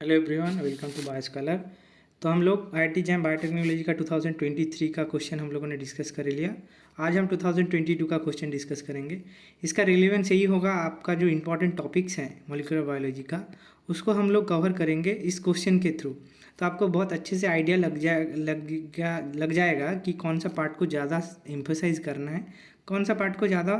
Hello everyone, welcome to Bioscholar. तो हम लोग आईआईटी जैम बायोटेक्नोलॉजी का 2023 का क्वेश्चन हम लोगों ने डिस्कस कर लिया। आज हम 2022 का क्वेश्चन डिस्कस करेंगे। इसका रिलेवेंस यही होगा, आपका जो इंपॉर्टेंट टॉपिक्स हैं मॉलिक्यूलर बायोलॉजी का, उसको हम लोग कवर करेंगे इस क्वेश्चन के थ्रू। तो आपको बहुत अच्छे से आइडिया लग जाएगा कि कौन सा पार्ट को ज़्यादा एम्फोसाइज करना है, कौन सा पार्ट को ज़्यादा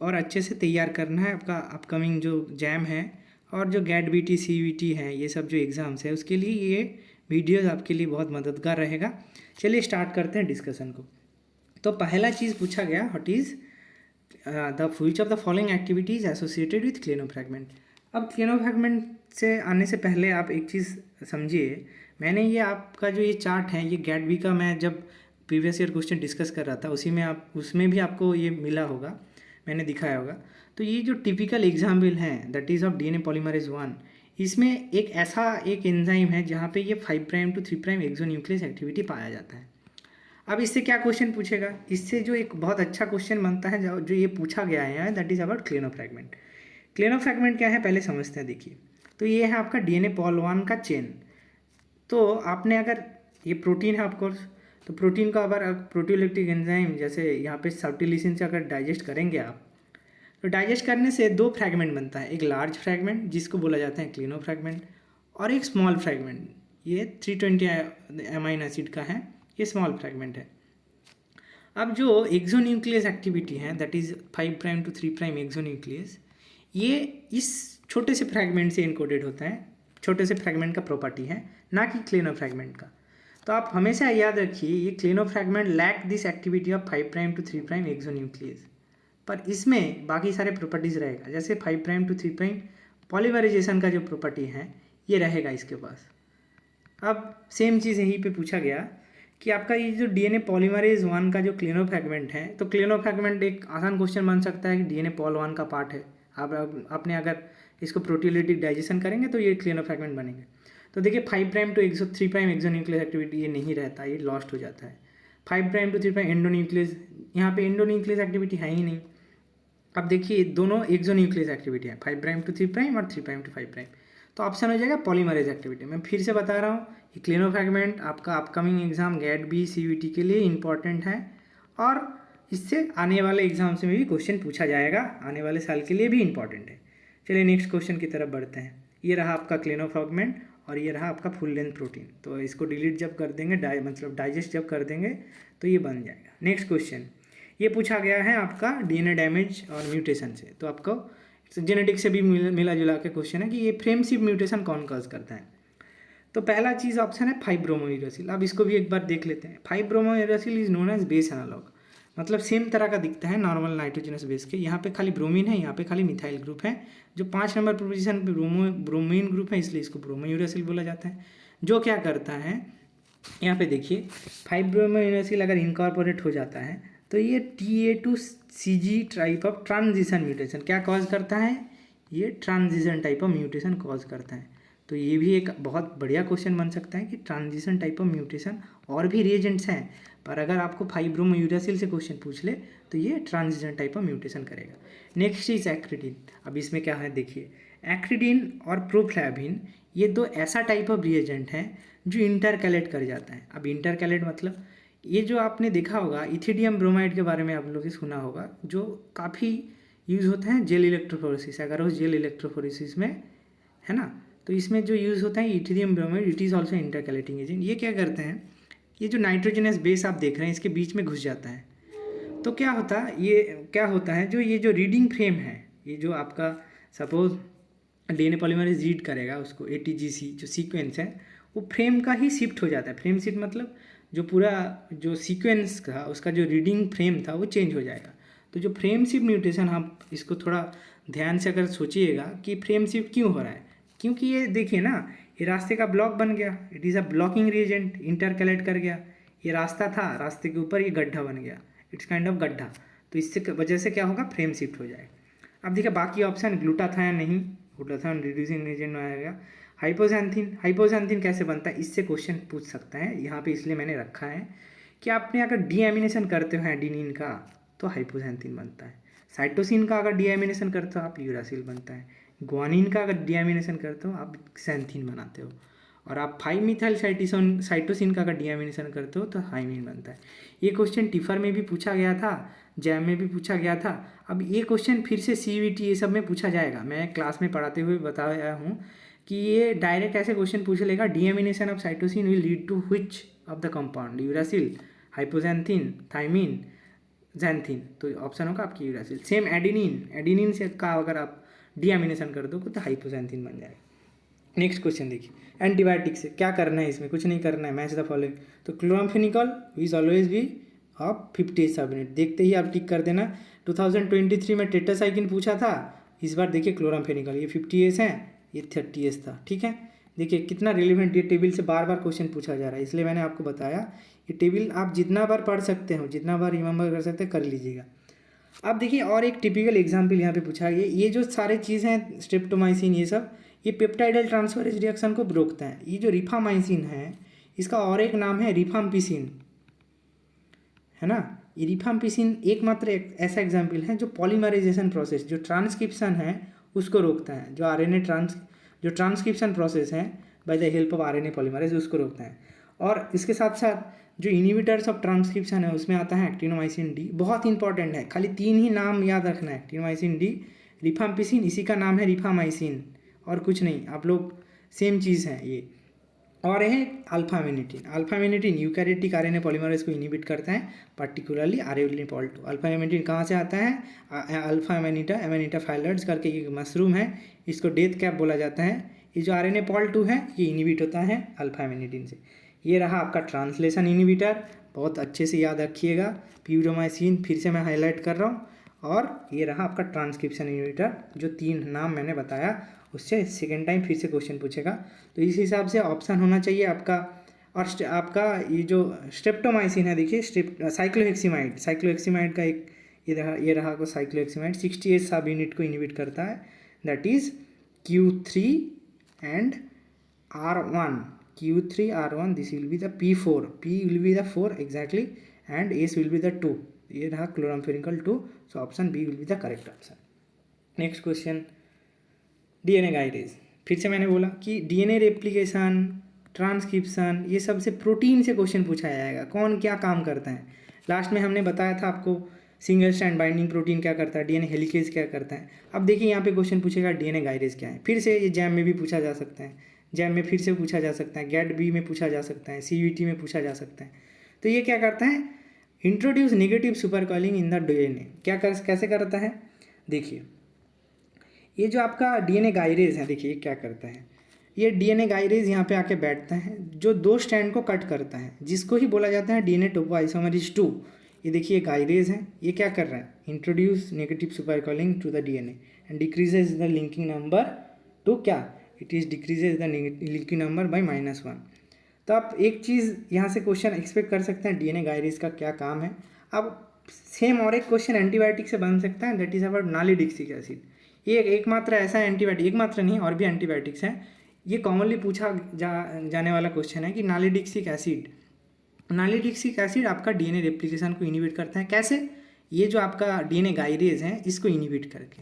और अच्छे से तैयार करना है आपका अपकमिंग जो जैम है और जो गैट बीटी सीवीटी हैं, ये सब जो एग्ज़ाम्स है उसके लिए ये वीडियोस आपके लिए बहुत मददगार रहेगा। चलिए स्टार्ट करते हैं डिस्कशन को। तो पहला चीज़ पूछा गया, what is the which of the following activities associated with Klenow fragment. अब क्लिनोफ्रैगमेंट से आने से पहले आप एक चीज़ समझिए। मैंने ये आपका जो ये चार्ट है, ये गैट बी का मैं जब प्रीवियस ईयर क्वेश्चन डिस्कस कर रहा था उसमें भी आपको ये मिला होगा, मैंने दिखाया होगा। तो ये जो टिपिकल एग्जाम्पल हैं that is of DNA polymerase 1, इसमें एक ऐसा एक एंजाइम है जहाँ पे ये 5 prime to 3 prime exonuclease activity पाया जाता है। अब इससे क्या क्वेश्चन पूछेगा, इससे जो एक बहुत अच्छा क्वेश्चन बनता है जो ये पूछा गया है दैट इज़ अबाउट क्लिनोफ्रैगमेंट। क्लिनोफ्रैगमेंट क्या है पहले समझते हैं। देखिए, तो ये है आपका डीएनए पॉल 1 का चेन। तो आपने अगर ये प्रोटीन है ऑफकोर्स, तो प्रोटीन को अगर प्रोटियोलिटिक एंजाइम जैसे यहाँ पे सब्टिलिसिन से अगर डाइजेस्ट करेंगे आप, तो डाइजेस्ट करने से दो फ्रैगमेंट बनता है। एक लार्ज फ्रैगमेंट जिसको बोला जाता है क्लिनो फ्रैगमेंट, और एक स्मॉल फ्रैगमेंट, ये 320 अमाइन एसिड का है, ये स्मॉल फ्रैगमेंट है। अब जो एक्सोन्यूक्लियस एक्टिविटी है that is 5 prime to 3 prime exonuclease, ये इस छोटे से फ्रैगमेंट से इनकोडेड होता है। छोटे से फ्रैगमेंट का प्रॉपर्टी है, ना कि क्लिनो फ्रैगमेंट का। तो आप हमेशा याद रखिए, ये Klenow fragment lack this activity of 5 prime to 3 prime exonuclease, पर इसमें बाकी सारे प्रॉपर्टीज़ रहेगा। जैसे 5 प्राइम टू 3 प्राइम पॉलीमराइजेशन का जो प्रॉपर्टी है ये रहेगा इसके पास। अब सेम चीज़ यहीं पे पूछा गया कि आपका ये जो डीएनए पॉलीमरेज 1 का जो क्लिनो फ्रैगमेंट है, तो क्लिनो फ्रैगमेंट एक आसान क्वेश्चन बन सकता है कि डीएनए पॉल 1 का पार्ट है। आप आपने अगर इसको प्रोटीयोलिटिक डाइजेशन करेंगे तो ये क्लिनो फ्रैगमेंट बनेंगे। तो देखिए 5 prime to 3 prime exonuclease activity ये नहीं रहता, ये लॉस्ट हो जाता है। 5 प्राइम टू 3 प्राइम एंडोन्यूक्लियस, यहाँ पे एंडोन्यूक्लियस एक्टिविटी है ही नहीं। अब देखिए दोनों एक्सोन्यूक्लियस एक्टिविटी है, 5 प्राइम टू 3 प्राइम और 3 प्राइम टू 5 प्राइम। तो ऑप्शन हो जाएगा पॉलीमरेज एक्टिविटी। मैं फिर से बता रहा हूँ, ये क्लिनो फ्रैगमेंट आपका upcoming exam GAT B CVT के लिए इंपॉर्टेंट है, और इससे आने वाले एग्जाम से भी क्वेश्चन पूछा जाएगा, आने वाले साल के लिए भी इंपॉर्टेंट है। चलिए नेक्स्ट क्वेश्चन की तरफ बढ़ते हैं। ये रहा आपका क्लिनो फ्रैगमेंट और ये रहा आपका फुल लेंथ प्रोटीन। तो इसको डिलीट जब कर देंगे, मतलब डाइजेस्ट जब कर देंगे, तो ये बन जाएगा। नेक्स्ट क्वेश्चन ये पूछा गया है आपका डीएनए डैमेज और म्यूटेशन से। तो आपको जेनेटिक्स से भी मिला जुला के क्वेश्चन है कि ये फ्रेम शिफ्ट म्यूटेशन कौन कॉज करता है। तो पहला चीज़ ऑप्शन है 5-ब्रोमोयूरेसिल। अब इसको भी एक बार देख लेते हैं। Five bromouracil is known as base analog, मतलब सेम तरह का दिखता है नॉर्मल नाइट्रोजनस बेस के। यहाँ पे खाली ब्रोमीन है, यहाँ पे खाली मिथाइल ग्रुप है। जो 5 नंबर पोजीशन पे ब्रोमीन ग्रुप है, इसलिए इसको ब्रोमोयूरेसिल बोला जाता है। जो क्या करता है, यहाँ पे देखिए 5-ब्रोमोयूरेसिल अगर इनकॉर्पोरेट हो जाता है तो ये Ta2CG type of transition mutation क्या कॉज करता है, ये transition type of mutation cause करता है। तो ये भी एक बहुत बढ़िया क्वेश्चन बन सकता है कि ट्रांजिशन टाइप ऑफ म्यूटेशन और भी रिएजेंट्स हैं, पर अगर आपको 5-ब्रोमोयूरेसिल से क्वेश्चन पूछ ले तो ये ट्रांजिशन टाइप ऑफ म्यूटेशन करेगा। Next is acridine. अब इसमें क्या है देखिए, एक्रिडिन और प्रोफ्लैविन ये दो ऐसा टाइप ऑफ रिएजेंट हैं जो इंटरकैलेट कर जाता है। अब इंटरकैलेट मतलब ये जो आपने देखा होगा इथिडियम ब्रोमाइड के बारे में आप लोगों ने सुना होगा, जो काफ़ी यूज़ होता है जेल इलेक्ट्रोफोरेसिस। अगर उस जेल इलेक्ट्रोफोरेसिस में है ना, तो इसमें जो यूज़ होता है ethidium bromide, it is also intercalating agent. ये क्या करते हैं, ये जो नाइट्रोजनस बेस आप देख रहे हैं इसके बीच में घुस जाता है। तो क्या होता है, ये क्या होता है, जो ये जो रीडिंग फ्रेम है, ये जो आपका सपोज डीएनए पॉलीमरेज रीड करेगा उसको, ATGC जो सीक्वेंस है वो फ्रेम का ही शिफ्ट हो जाता है। फ्रेम शिफ्ट मतलब जो पूरा जो सीक्वेंस का उसका जो रीडिंग फ्रेम था वो चेंज हो जाएगा। तो जो फ्रेम शिफ्ट म्यूटेशन, आप इसको थोड़ा ध्यान से अगर सोचिएगा कि फ्रेम शिफ्ट क्यों हो रहा है, क्योंकि ये देखिए ना, ये रास्ते का ब्लॉक बन गया, it is a blocking reagent, intercalate कर गया। ये रास्ता था, रास्ते के ऊपर ये गड्ढा बन गया, इट्स काइंड ऑफ गड्ढा। तो इससे वजह से क्या होगा, फ्रेम शिफ्ट हो जाएगा। अब देखिए बाकी ऑप्शन, ग्लूटाथायन नहीं, ग्लूटाथायन रिड्यूसिंग एजेंट में आएगा। हाइपोजैंथिन, हाइपोजैंथिन कैसे बनता है, इससे क्वेश्चन पूछ सकता है यहाँ पे, इसलिए मैंने रखा है कि आपने अगर डीएमिनेशन करते हो एडिनिन का तो हाइपोजैंथिन बनता है। साइटोसिन का अगर डीएमिनेशन करते हो आप यूरासिल बनता है। ग्वानिन का अगर डीएमिनेशन करते हो आप सैंथीन बनाते हो, और आप 5 मिथाइल साइटोसिन का अगर डीएमिनेशन करते हो तो हाइमीन बनता है। ये क्वेश्चन टिफर में भी पूछा गया था, जैम में भी पूछा गया था। अब ये क्वेश्चन फिर से सीवीटी ये सब में पूछा जाएगा। मैं क्लास में पढ़ाते हुए बताया हूँ कि ये डायरेक्ट ऐसे क्वेश्चन पूछ लेगा, deamination of cytosine will lead to which of the compound, uracil, hypoxanthine, thymine, xanthine. तो ऑप्शन होगा आपकी यूरासिल। सेम एडिनिन से का अगर आप डीएमिनेशन कर दो तो हाइपोजैंथीन बन जाएगा। नेक्स्ट क्वेश्चन देखिए, एंटीबायोटिक से क्या करना है, इसमें कुछ नहीं करना है, मैच द फॉलोइंग। तो chloramphenicol which always be of 50 subunit, देखते ही आप टिक कर देना। 2023 में टेट्रासाइक्लिन पूछा था, इस बार देखिए क्लोराम्फेनिकॉल, ये 50S है, ये 30S था। ठीक है, देखिए कितना रिलेवेंट, ये टेबल से बार बार क्वेश्चन पूछा जा रहा है, इसलिए मैंने आपको बताया ये टेबल आप जितना बार पढ़ सकते हो, जितना बार रिमेंबर कर सकते हैं कर लीजिएगा। अब देखिए और एक टिपिकल एग्जाम्पल यहाँ पे पूछा गया, ये जो सारे चीज़ हैं स्ट्रेप्टोमाइसिन ये सब, ये पेप्टाइडल ट्रांसफरेज रिएक्शन को रोकता है। ये जो रिफामाइसिन है इसका और एक नाम है रिफाम्पिसिन, है ना। ये रिफाम्पिसिन एकमात्र ऐसा एग्जाम्पल है जो पॉलीमराइजेशन प्रोसेस, जो ट्रांसक्रिप्शन है उसको रोकता है, जो ट्रांसक्रिप्शन प्रोसेस है by the help of RNA polymerase उसको रोकता है। और इसके साथ साथ जो इनिबिटर्स ऑफ ट्रांसक्रिप्शन है उसमें आता है एक्टिनोमाइसिन डी, बहुत इंपॉर्टेंट है, खाली 3 ही नाम याद रखना है, एक्टिनोमाइसिन डी, रिफाम्पिसिन, इसी का नाम है रिफामाइसिन और कुछ नहीं, आप लोग सेम चीज़ है ये। और है अल्फामिनिटिन यूकैरियोटिक आरएनए पॉलीमरेज को इनिबिट करता है, पर्टिकुलरली आरएनए-पॉल2। अल्फामिनिटिन कहाँ से आता है, अल्फा एमेनिटा फाइलर्स करके एक मशरूम है, इसको डेथ कैप बोला जाता है। ये जो आरएनए-पॉल2 है ये इनिबिट होता है अल्फामिनिटिन से। ये रहा आपका ट्रांसलेशन इनिबिटर, बहुत अच्छे से याद रखिएगा। प्यूरोमाइसिन फिर से मैं हाईलाइट कर रहा हूँ, और ये रहा आपका ट्रांसक्रिप्शन इनिबिटर, जो 3 नाम मैंने बताया उससे सेकेंड टाइम फिर से क्वेश्चन पूछेगा। तो इस हिसाब से ऑप्शन होना चाहिए आपका। और आपका ये जो स्ट्रेप्टोमाइसिन है, देखिए साइक्लोहेक्सिमाइड का एक ये रहा को साइक्लोहेक्सिमाइड 68 सब यूनिट को इनिबिट करता है, that is Q3 and R1, Q3 R1, this will be the P4, P will be the 4 exactly and S will be the 2, ये रहा chloramphenicol 2, so option B will be the correct option. Next question, DNA गाइडेज। फिर से मैंने बोला कि DNA replication, transcription, ये सब से प्रोटीन से क्वेश्चन पूछा जाएगा, कौन क्या काम करता है। लास्ट में हमने बताया था आपको सिंगल स्ट्रैंड बाइंडिंग प्रोटीन क्या करता है, डीएनए हेलिकेज क्या करता है। अब देखिए यहाँ पे क्वेश्चन पूछेगा डीएनए गाइडेज क्या है। फिर से ये जैम में भी पूछा जा सकता है, जैम में फिर से पूछा जा सकता है, गेट बी में पूछा जा सकता है, सीवीटी में पूछा जा सकता है। तो ये क्या करता है, introduce negative supercoiling in the DNA, कैसे करता है, देखिए ये जो आपका डीएनए गाइरेज है, देखिए ये क्या करता है, ये डीएनए गाइरेज यहाँ पे आके बैठता है जो 2 स्ट्रैंड को कट करता है, जिसको ही बोला जाता है डीएनए टोपोआइसोमरेज 2। ये देखिए गाइरेज है, ये क्या कर रहा है, introduce negative supercoiling to the DNA and decreases the linking number to क्या, it is decreases the linking number by -1। तो आप एक चीज़ यहाँ से क्वेश्चन एक्सपेक्ट कर सकते हैं, डीएनए गाइरेज का क्या काम है। अब सेम और एक क्वेश्चन एंटीबायोटिक से बन सकता है, दैट इज अबाउट नालिडिक्सिक एसिड। ये एकमात्र ऐसा एंटीबायोटिक, एकमात्र नहीं और भी एंटीबायोटिक्स हैं, ये कॉमनली पूछा जाने वाला क्वेश्चन है कि नालिडिक्सिक एसिड आपका डीएनए रेप्लिकेशन को इनिबिट करता है, कैसे, ये जो आपका डीएनए गाइरेज है इसको इनिबिट करके।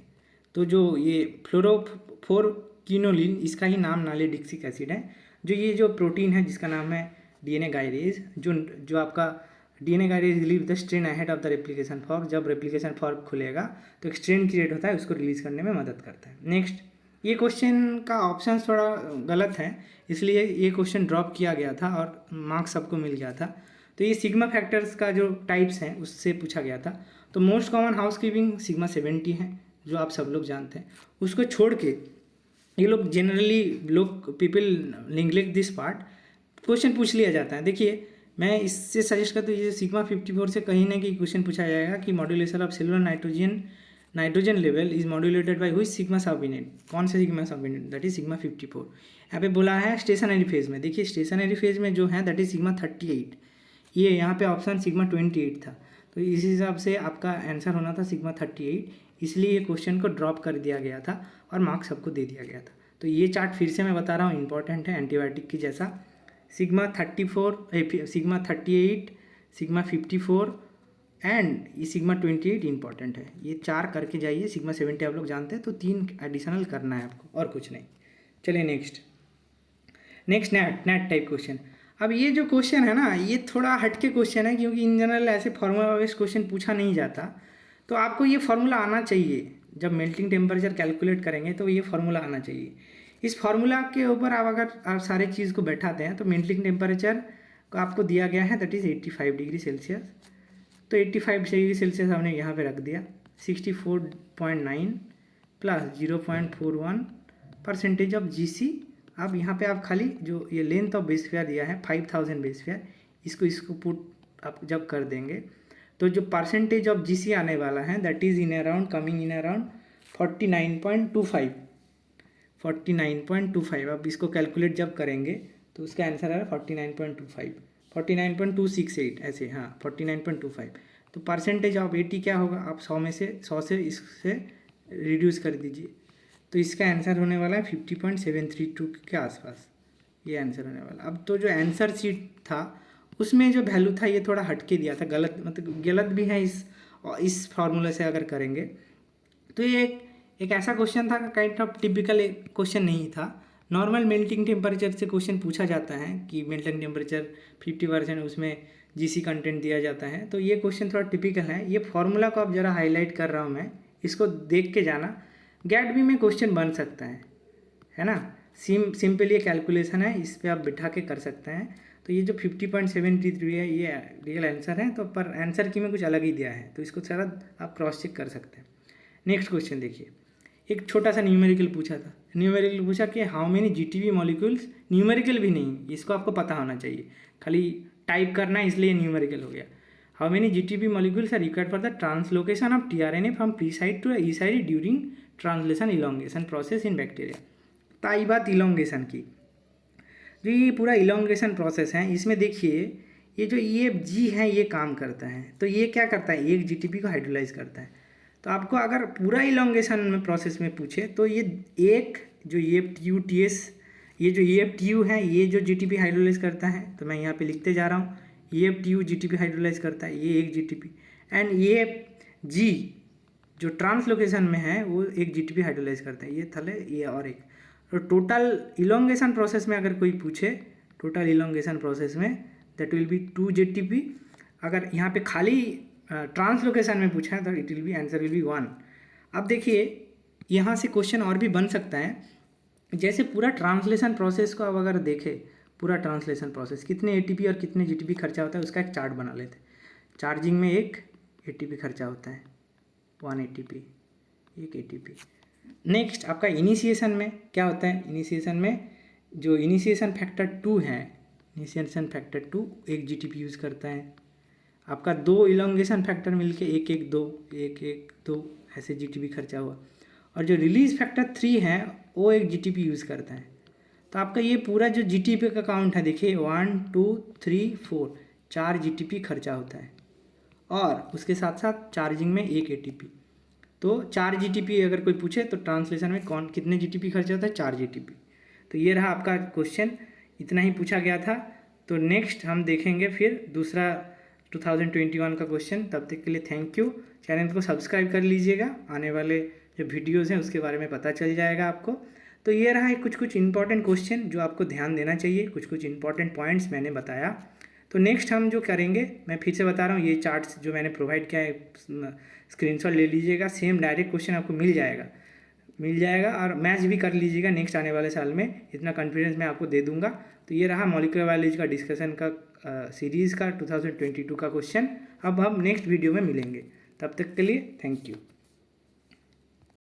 तो जो ये फ्लोरोफोरकिनोलिन, इसका ही नाम नालिडिक्सिक एसिड है। जो ये जो प्रोटीन है जिसका नाम है डीएनए गाइरेज, जो आपका DNA gyrase relieve the strain ahead of the replication fork, जब रेप्लिकेशन फॉर्क खुलेगा तो एक स्ट्रेन क्रिएट होता है, उसको रिलीज करने में मदद करता है। नेक्स्ट, ये क्वेश्चन का ऑप्शन थोड़ा गलत है, इसलिए ये क्वेश्चन ड्रॉप किया गया था और मार्क्स सबको मिल गया था। तो ये सिग्मा फैक्टर्स का जो टाइप्स हैं उससे पूछा गया था। तो मोस्ट कॉमन हाउसकीपिंग सिग्मा 70 है, जो आप सब लोग जानते हैं। उसको छोड़ के ये लोग generally people neglect this part, question पूछ लिया जाता है। देखिए मैं इससे सजेस्ट करता हूँ, ये सिग्मा 54 से कहीं ना कहीं क्वेश्चन पूछा जाएगा कि modulation of cellular nitrogen level is modulated by which sigma subunit, कौन से sigma subunit, that is sigma 54। यहाँ पे बोला है स्टेशनरी फेज में, देखिए स्टेशनरी फेज में जो है दैट इज सिग्मा 38, ये यहाँ पे ऑप्शन सिग्मा 28 था। तो इस हिसाब से आपका आंसर होना था सिग्मा 38, इसलिए ये क्वेश्चन को ड्रॉप कर दिया गया था और मार्क्स सबको दे दिया गया था। तो ये चार्ट फिर से मैं बता रहा हूँ, इंपॉर्टेंट है एंटीबायोटिक की जैसा, सिग्मा 38, सिग्मा 54, एंड ये सिग्मा 28 इंपॉर्टेंट है, ये 4 करके जाइए, सिग्मा 70 आप लोग जानते हैं, तो 3 एडिशनल करना है आपको और कुछ नहीं। चलिए नेक्स्ट नेट टाइप क्वेश्चन। अब ये जो क्वेश्चन है ना, ये थोड़ा हटके क्वेश्चन है, क्योंकि इन जनरल ऐसे फार्मूला बेस्ड क्वेश्चन पूछा नहीं जाता, तो आपको ये फार्मूला आना चाहिए। जब मेल्टिंग टेम्परेचर कैलकुलेट करेंगे तो ये फार्मूला आना चाहिए। इस फार्मूला के ऊपर आप अगर आप सारे चीज़ को बैठाते हैं तो मेल्टिंग टेम्परेचर को आपको दिया गया है, दैट इज़ 85 डिग्री सेल्सियस। तो 85 डिग्री सेल्सियस हमने यहाँ पे रख दिया, 64.9 प्लस 0.41% ऑफ GC। अब यहाँ पे आप खाली जो ये लेंथ ऑफ बेस्फीयर दिया है 5000 बेस्फीयर, इसको पुट आप जब कर देंगे तो जो परसेंटेज ऑफ GC आने वाला है that is coming in around 49.25। अब इसको कैलकुलेट जब करेंगे तो उसका आंसर है 49.25 ऐसे, हाँ 49.25। तो परसेंटेज ऑफ 80 क्या होगा, आप 100 से इससे रिड्यूस कर दीजिए, तो इसका आंसर होने वाला है 50.732 के आसपास, ये आंसर होने वाला। अब तो जो आंसर शीट था उसमें जो वैल्यू था ये थोड़ा हटके दिया था, गलत भी है इस फार्मूले से अगर करेंगे तो ये एक ऐसा क्वेश्चन था, काइंड ऑफ टिपिकल क्वेश्चन नहीं था। नॉर्मल मेल्टिंग टेम्परेचर से क्वेश्चन पूछा जाता है कि मेल्टिंग टेम्परेचर 50%, उसमें GC कंटेंट दिया जाता है, तो ये क्वेश्चन थोड़ा टिपिकल है। ये फार्मूला को अब ज़रा हाईलाइट कर रहा हूँ मैं, इसको देख के जाना, गेट भी में क्वेश्चन बन सकता है ना। सिंपल ये कैलकुलेशन है, इस पर आप बिठा के कर सकते हैं। तो ये जो 50.73 है ये रियल आंसर है, तो पर आंसर की में कुछ अलग ही दिया है, तो इसको सारा आप क्रॉस चेक कर सकते हैं। नेक्स्ट क्वेश्चन देखिए, एक छोटा सा न्यूमेरिकल पूछा कि how many GTP molecules, numerical भी नहीं, इसको आपको पता होना चाहिए, खाली टाइप करना है, इसलिए न्यूमेरिकल हो गया। How many GTP molecules are required for the translocation of tRNA from P site to E site during translation elongation process in bacteria. तो आई बात इलोंगेशन की, जो ये पूरा इलोंगेशन प्रोसेस है, इसमें देखिए ये जो EFG है ये काम करता है। तो ये क्या करता है, एक GTP को हाइड्रोलाइज करता है। तो आपको अगर पूरा इलोंगेशन में प्रोसेस में पूछे तो ये एक जो EFTU-TS, ये जो EFTU है ये जो GTP हाइड्रोलाइज करता है, तो मैं यहाँ पे लिखते जा रहा हूँ, EFTU GTP हाइड्रोलाइज करता है, ये एक GTP, एंड EFG जो ट्रांसलोकेशन में है वो एक GTP हाइड्रोलाइज करता है, ये थले ये और एक। तो टोटल इलोंगेशन प्रोसेस में अगर कोई पूछे, टोटल इलोंगेशन प्रोसेस में दैट विल बी 2 GTP। अगर यहाँ पे खाली ट्रांसलोकेशन में पूछा है तो it will be answer will be 1। अब देखिए यहाँ से क्वेश्चन और भी बन सकता है, जैसे पूरा ट्रांसलेशन प्रोसेस को अब अगर देखें, पूरा ट्रांसलेशन प्रोसेस कितने ATP और कितने GTP खर्चा होता है उसका एक चार्ट बना लेते हैं। चार्जिंग में एक ATP खर्चा होता है, 1 ATP, एक ATP। नेक्स्ट आपका इनिशिएशन में क्या होता है, इनिशिएशन में जो इनिशिएशन फैक्टर 2 है, इनिशिएशन फैक्टर 2 एक GTP यूज़ करता है। आपका 2 इलोंगेशन फैक्टर मिलके 1-1-2 ऐसे GTP खर्चा हुआ, और जो रिलीज फैक्टर 3 है वो एक GTP यूज़ करता है। तो आपका ये पूरा जो GTP का काउंट है देखिए 1 2 3 4, 4 GTP खर्चा होता है, और उसके साथ साथ चार्जिंग में एक ATP। तो 4 GTP अगर कोई पूछे तो ट्रांसलेशन में कितने GTP खर्चा होता है, 4 GTP। तो ये रहा आपका क्वेश्चन, इतना ही पूछा गया था। तो नेक्स्ट हम देखेंगे फिर दूसरा 2021 का क्वेश्चन। तब तक के लिए थैंक यू। चैनल को सब्सक्राइब कर लीजिएगा, आने वाले जो वीडियोज़ हैं उसके बारे में पता चल जाएगा आपको। तो ये रहा कुछ इंपॉर्टेंट क्वेश्चन जो आपको ध्यान देना चाहिए, कुछ इंपॉर्टेंट पॉइंट्स मैंने बताया। तो नेक्स्ट हम जो करेंगे, मैं फिर से बता रहा हूँ, ये चार्ट्स जो मैंने प्रोवाइड किया है स्क्रीनशॉट ले लीजिएगा, सेम डायरेक्ट क्वेश्चन आपको मिल जाएगा और मैच भी कर लीजिएगा नेक्स्ट आने वाले साल में, इतना कॉन्फिडेंस मैं आपको दे दूंगा। तो ये रहा मॉलिक्यूलर बायोलॉजी का डिस्कशन का सीरीज़ का 2022 का क्वेश्चन। अब हम नेक्स्ट वीडियो में मिलेंगे, तब तक के लिए थैंक यू।